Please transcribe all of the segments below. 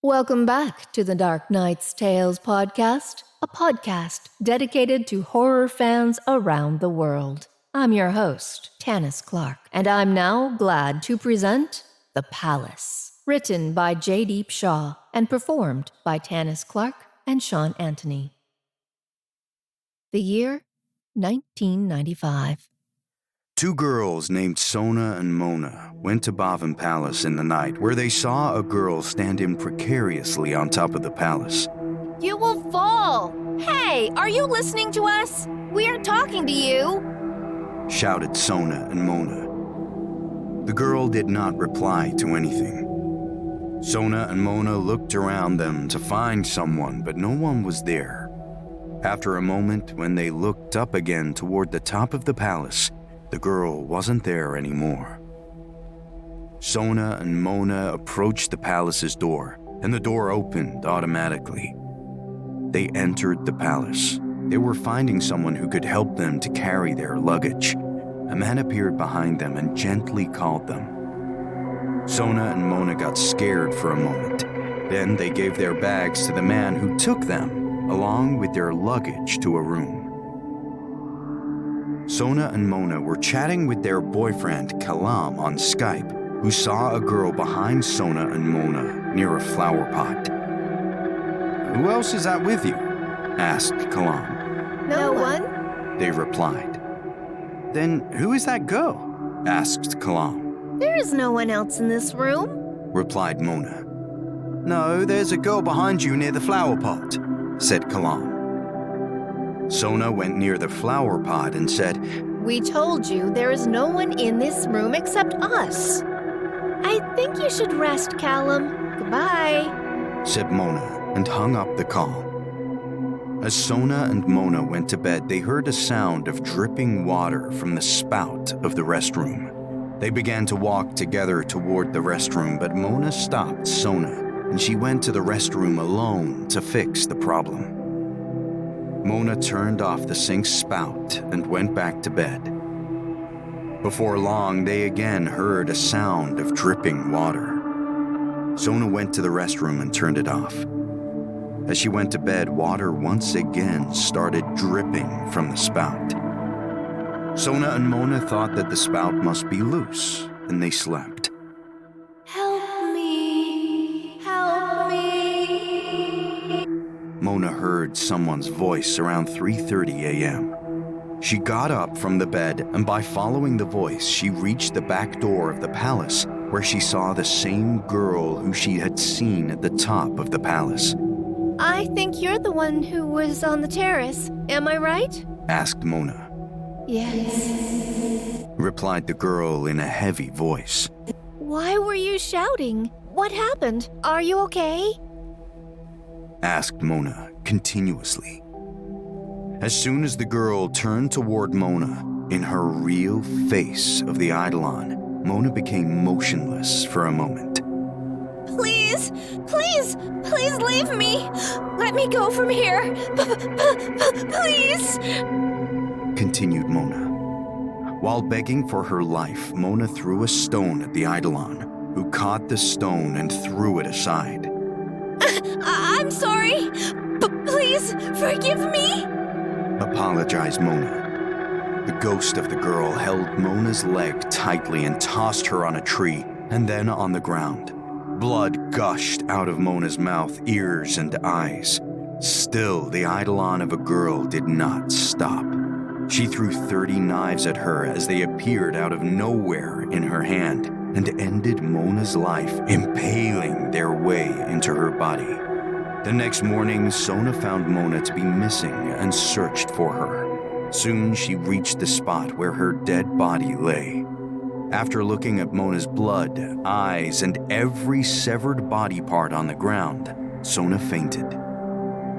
Welcome back to the Dark Knight's Tales podcast, a podcast dedicated to horror fans around the world. I'm your host, Tanis Clark, and I'm now glad to present The Palace, written by Jaydeep Shah and performed by Tanis Clark and Sean Anthony. The year 1995. Two girls named Sona and Mona went to Bhavan Palace in the night, where they saw a girl standing precariously on top of the palace. You will fall! Hey, are you listening to us? We are talking to you! Shouted Sona and Mona. The girl did not reply to anything. Sona and Mona looked around them to find someone, but no one was there. After a moment, when they looked up again toward the top of the palace, the girl wasn't there anymore. Sona and Mona approached the palace's door, and the door opened automatically. They entered the palace. They were finding someone who could help them to carry their luggage. A man appeared behind them and gently called them. Sona and Mona got scared for a moment. Then they gave their bags to the man, who took them, along with their luggage, to a room. Sona and Mona were chatting with their boyfriend, Kalam, on Skype, who saw a girl behind Sona and Mona near a flower pot. "Who else is that with you?" asked Kalam. No one? They replied. "Then who is that girl?" asked Kalam. There is no one else in this room, replied Mona. "No, there's a girl behind you near the flower pot," said Kalam. Sona went near the flower pot and said, We told you there is no one in this room except us. I think you should rest, Callum. Goodbye, said Mona, and hung up the call. As Sona and Mona went to bed, they heard a sound of dripping water from the spout of the restroom. They began to walk together toward the restroom, but Mona stopped Sona, and she went to the restroom alone to fix the problem. Mona turned off the sink spout and went back to bed. Before long, they again heard a sound of dripping water. Sona went to the restroom and turned it off. As she went to bed, water once again started dripping from the spout. Sona and Mona thought that the spout must be loose, and they slept. Help me! Help me! Mona heard someone's voice around 3:30 a.m. She got up from the bed, and by following the voice, she reached the back door of the palace, where she saw the same girl who she had seen at the top of the palace. I think you're the one who was on the terrace. Am I right? Asked Mona. Yes. Replied the girl in a heavy voice. Why were you shouting? What happened? Are you okay? Asked Mona continuously. As soon as the girl turned toward Mona, in her real face of the eidolon, Mona became motionless for a moment. Please, please, please leave me. Let me go from here. Please. Continued Mona. While begging for her life, Mona threw a stone at the eidolon, who caught the stone and threw it aside. I'm sorry. Please forgive me. Apologized Mona. The ghost of the girl held Mona's leg tightly and tossed her on a tree and then on the ground. Blood gushed out of Mona's mouth, ears, and eyes. Still, the eidolon of a girl did not stop. She threw 30 knives at her as they appeared out of nowhere in her hand and ended Mona's life, impaling their way into her body. The next morning, Sona found Mona to be missing and searched for her. Soon she reached the spot where her dead body lay. After looking at Mona's blood, eyes, and every severed body part on the ground, Sona fainted.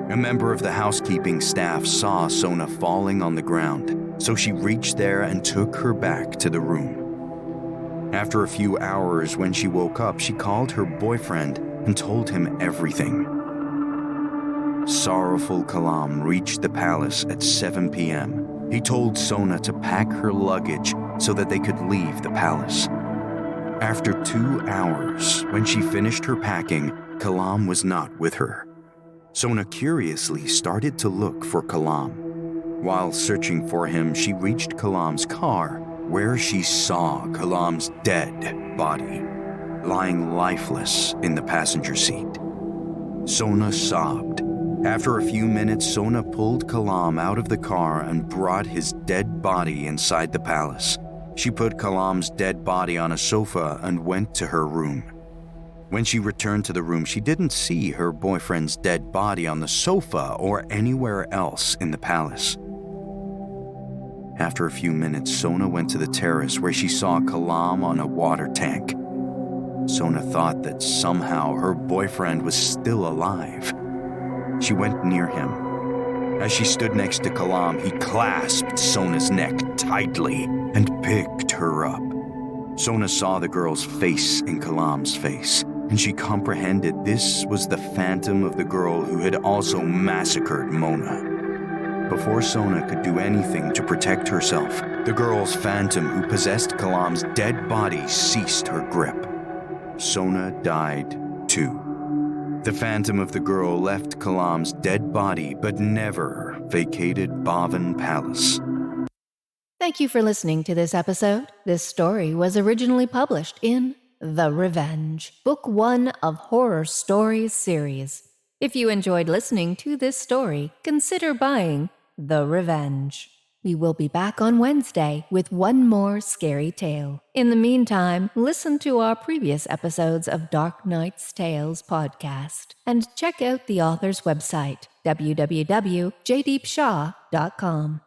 A member of the housekeeping staff saw Sona falling on the ground, so she reached there and took her back to the room. After a few hours, when she woke up, she called her boyfriend and told him everything. Sorrowful Kalam reached the palace at 7 p.m. He told Sona to pack her luggage so that they could leave the palace. After 2 hours, when she finished her packing, Kalam was not with her. Sona curiously started to look for Kalam. While searching for him, she reached Kalam's car, where she saw Kalam's dead body, lying lifeless in the passenger seat. Sona sobbed. After a few minutes, Sona pulled Kalam out of the car and brought his dead body inside the palace. She put Kalam's dead body on a sofa and went to her room. When she returned to the room, she didn't see her boyfriend's dead body on the sofa or anywhere else in the palace. After a few minutes, Sona went to the terrace where she saw Kalam on a water tank. Sona thought that somehow her boyfriend was still alive. She went near him. As she stood next to Kalam, he clasped Sona's neck tightly and picked her up. Sona saw the girl's face in Kalam's face, and she comprehended this was the phantom of the girl who had also massacred Mona. Before Sona could do anything to protect herself, the girl's phantom who possessed Kalam's dead body ceased her grip. Sona died too. The phantom of the girl left Kalam's dead body but never vacated Bhavan Palace. Thank you for listening to this episode. This story was originally published in The Revenge, Book 1 of Horror Stories series. If you enjoyed listening to this story, consider buying The Revenge. We will be back on Wednesday with one more scary tale. In the meantime, listen to our previous episodes of Dark Knight's Tales podcast and check out the author's website, www.jaydeepshah.com.